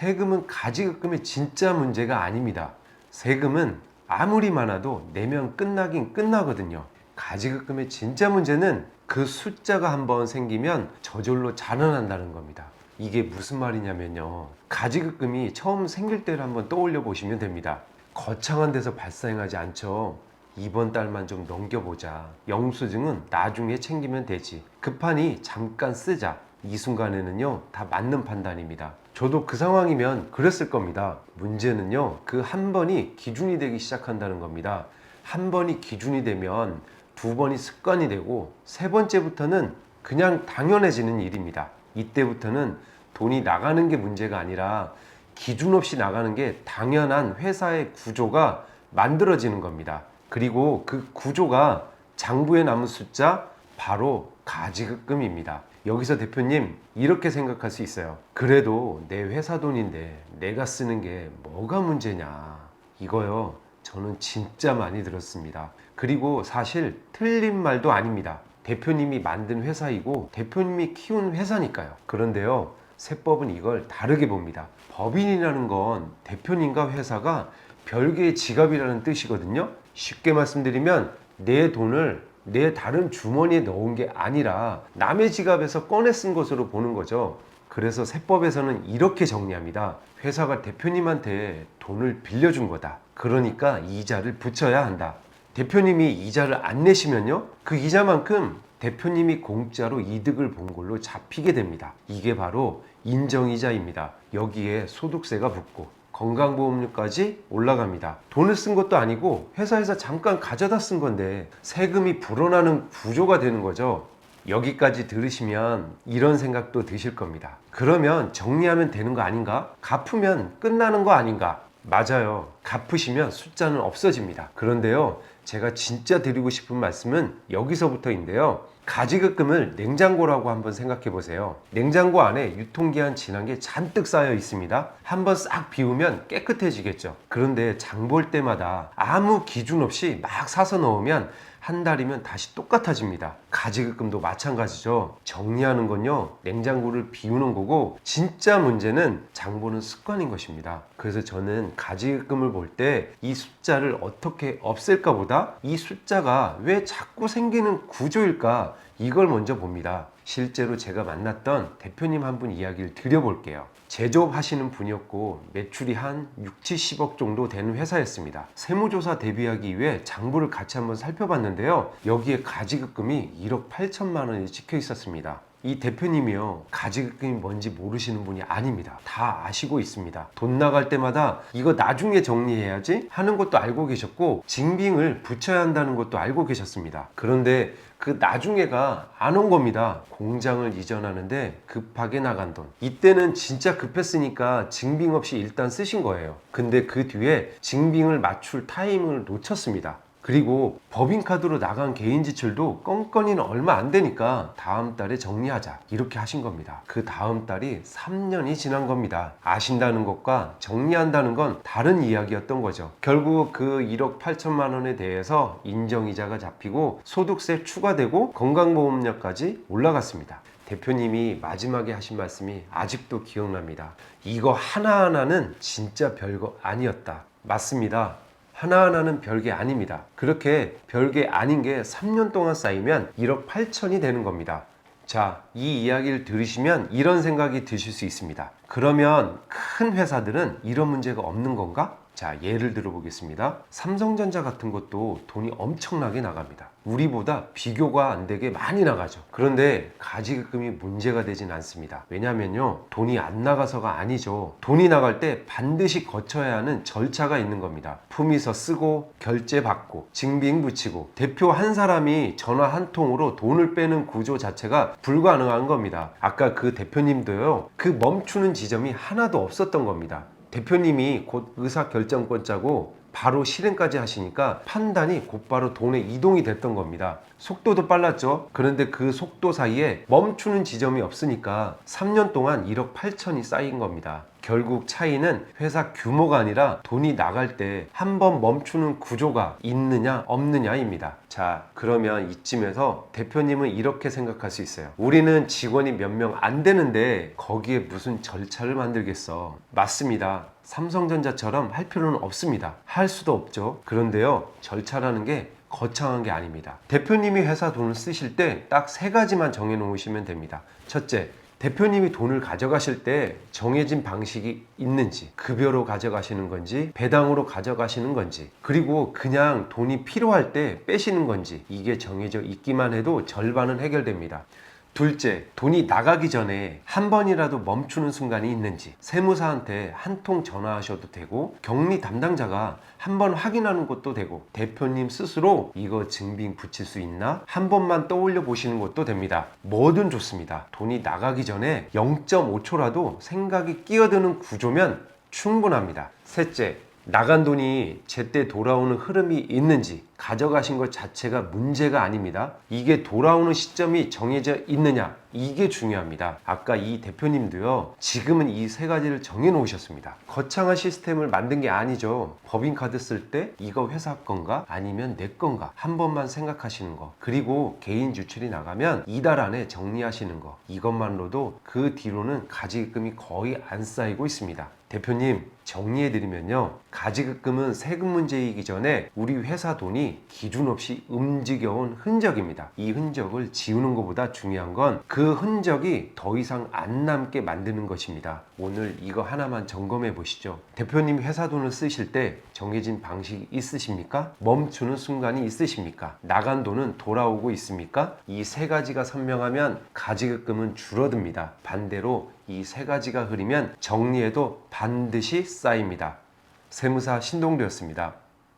세금은 가지급금의 진짜 문제가 아닙니다. 세금은 아무리 많아도 내면 끝나긴 끝나거든요. 가지급금의 진짜 문제는 그 숫자가 한번 생기면 저절로 자라난다는 겁니다. 이게 무슨 말이냐면요. 가지급금이 처음 생길 때를 한번 떠올려 보시면 됩니다. 거창한 데서 발생하지 않죠. 이번 달만 좀 넘겨보자. 영수증은 나중에 챙기면 되지. 급하니 잠깐 쓰자. 이 순간에는요, 다 맞는 판단입니다. 저도 그 상황이면 그랬을 겁니다. 문제는요, 그 한 번이 기준이 되기 시작한다는 겁니다. 한 번이 기준이 되면 두 번이 습관이 되고 세 번째부터는 그냥 당연해지는 일입니다. 이때부터는 돈이 나가는 게 문제가 아니라 기준 없이 나가는 게 당연한 회사의 구조가 만들어지는 겁니다. 그리고 그 구조가 장부에 남은 숫자 바로 가지급금입니다. 여기서 대표님 이렇게 생각할 수 있어요. 그래도 내 회사 돈인데 내가 쓰는 게 뭐가 문제냐. 이거요, 저는 진짜 많이 들었습니다. 그리고 사실 틀린 말도 아닙니다. 대표님이 만든 회사이고 대표님이 키운 회사니까요. 그런데요, 세법은 이걸 다르게 봅니다. 법인이라는 건 대표님과 회사가 별개의 지갑이라는 뜻이거든요. 쉽게 말씀드리면 내 돈을 내 다른 주머니에 넣은 게 아니라 남의 지갑에서 꺼내 쓴 것으로 보는 거죠. 그래서 세법에서는 이렇게 정리합니다. 회사가 대표님한테 돈을 빌려준 거다. 그러니까 이자를 붙여야 한다. 대표님이 이자를 안 내시면요, 그 이자만큼 대표님이 공짜로 이득을 본 걸로 잡히게 됩니다. 이게 바로 인정이자입니다. 여기에 소득세가 붙고 건강보험료까지 올라갑니다. 돈을 쓴 것도 아니고 회사에서 잠깐 가져다 쓴 건데 세금이 불어나는 구조가 되는 거죠. 여기까지 들으시면 이런 생각도 드실 겁니다. 그러면 정리하면 되는 거 아닌가? 갚으면 끝나는 거 아닌가? 맞아요. 갚으시면 숫자는 없어집니다. 그런데요, 제가 진짜 드리고 싶은 말씀은 여기서부터인데요. 가지급금을 냉장고라고 한번 생각해 보세요. 냉장고 안에 유통기한 지난 게 잔뜩 쌓여 있습니다. 한번 싹 비우면 깨끗해지겠죠. 그런데 장 볼 때마다 아무 기준 없이 막 사서 넣으면 한 달이면 다시 똑같아집니다. 가지급금도 마찬가지죠. 정리하는 건요, 냉장고를 비우는 거고 진짜 문제는 장 보는 습관인 것입니다. 그래서 저는 가지급금을 볼 때 이 숫자를 어떻게 없앨까 보다 이 숫자가 왜 자꾸 생기는 구조일까, 이걸 먼저 봅니다. 실제로 제가 만났던 대표님 한 분 이야기를 드려볼게요. 제조업 하시는 분이었고 매출이 한 6, 70억 정도 되는 회사였습니다. 세무조사 대비하기 위해 장부를 같이 한번 살펴봤는데요. 여기에 가지급금이 1억 8천만 원이 찍혀 있었습니다. 이 대표님이요, 가지급금이 뭔지 모르시는 분이 아닙니다. 다 아시고 있습니다. 돈 나갈 때마다 이거 나중에 정리해야지 하는 것도 알고 계셨고 징빙을 붙여야 한다는 것도 알고 계셨습니다. 그런데 그 나중에가 안 온 겁니다. 공장을 이전하는데 급하게 나간 돈. 이때는 진짜 급했으니까 징빙 없이 일단 쓰신 거예요. 근데 그 뒤에 징빙을 맞출 타이밍을 놓쳤습니다. 그리고 법인카드로 나간 개인 지출도 건건이는 얼마 안 되니까 다음 달에 정리하자, 이렇게 하신 겁니다. 그 다음 달이 3년이 지난 겁니다. 아신다는 것과 정리한다는 건 다른 이야기였던 거죠. 결국 그 1억 8천만 원에 대해서 인정이자가 잡히고 소득세 추가되고 건강보험료까지 올라갔습니다. 대표님이 마지막에 하신 말씀이 아직도 기억납니다. 이거 하나하나는 진짜 별거 아니었다. 맞습니다. 하나하나는 별게 아닙니다. 그렇게 별게 아닌 게 3년 동안 쌓이면 1억 8천이 되는 겁니다. 자, 이 이야기를 들으시면 이런 생각이 드실 수 있습니다. 그러면 큰 회사들은 이런 문제가 없는 건가? 자, 예를 들어 보겠습니다. 삼성전자 같은 것도 돈이 엄청나게 나갑니다. 우리보다 비교가 안 되게 많이 나가죠. 그런데 가지급금이 문제가 되진 않습니다. 왜냐면요, 돈이 안 나가서가 아니죠. 돈이 나갈 때 반드시 거쳐야 하는 절차가 있는 겁니다. 품위서 쓰고 결제 받고 징빙 붙이고 대표 한 사람이 전화 한 통으로 돈을 빼는 구조 자체가 불가능한 겁니다. 아까 그 대표님도요, 그 멈추는 지점이 하나도 없었던 겁니다. 대표님이 곧 의사결정권자고 바로 실행까지 하시니까 판단이 곧바로 돈에 이동이 됐던 겁니다. 속도도 빨랐죠. 그런데 그 속도 사이에 멈추는 지점이 없으니까 3년 동안 1억 8천이 쌓인 겁니다. 결국 차이는 회사 규모가 아니라 돈이 나갈 때 한 번 멈추는 구조가 있느냐 없느냐입니다. 자, 그러면 이쯤에서 대표님은 이렇게 생각할 수 있어요. 우리는 직원이 몇 명 안 되는데 거기에 무슨 절차를 만들겠어. 맞습니다. 삼성전자처럼 할 필요는 없습니다. 할 수도 없죠. 그런데요, 절차라는 게 거창한 게 아닙니다. 대표님이 회사 돈을 쓰실 때 딱 세 가지만 정해 놓으시면 됩니다. 첫째, 대표님이 돈을 가져가실 때 정해진 방식이 있는지, 급여로 가져가시는 건지, 배당으로 가져가시는 건지, 그리고 그냥 돈이 필요할 때 빼시는 건지, 이게 정해져 있기만 해도 절반은 해결됩니다. 둘째, 돈이 나가기 전에 한 번이라도 멈추는 순간이 있는지, 세무사한테 한 통 전화하셔도 되고, 격리 담당자가 한 번 확인하는 것도 되고, 대표님 스스로 이거 증빙 붙일 수 있나? 한 번만 떠올려 보시는 것도 됩니다. 뭐든 좋습니다. 돈이 나가기 전에 0.5초라도 생각이 끼어드는 구조면 충분합니다. 셋째, 나간 돈이 제때 돌아오는 흐름이 있는지, 가져가신 것 자체가 문제가 아닙니다. 이게 돌아오는 시점이 정해져 있느냐, 이게 중요합니다. 아까 이 대표님도요, 지금은 이 세 가지를 정해 놓으셨습니다. 거창한 시스템을 만든 게 아니죠. 법인카드 쓸 때 이거 회사 건가 아니면 내 건가 한 번만 생각하시는 거, 그리고 개인 유출이 나가면 이달 안에 정리하시는 거, 이것만으로도 그 뒤로는 가지급금이 거의 안 쌓이고 있습니다. 대표님, 정리해드리면요, 가지급금은 세금 문제이기 전에 우리 회사 돈이 기준 없이 움직여온 흔적입니다. 이 흔적을 지우는 것보다 중요한 건 그 흔적이 더 이상 안 남게 만드는 것입니다. 오늘 이거 하나만 점검해 보시죠. 대표님 회사 돈을 쓰실 때 정해진 방식이 있으십니까? 멈추는 순간이 있으십니까? 나간 돈은 돌아오고 있습니까? 이 세 가지가 선명하면 가지급금은 줄어듭니다. 반대로 이 세 가지가 흐리면 정리해도 반드시 쌓입니다. 세무사 신동료였습니다.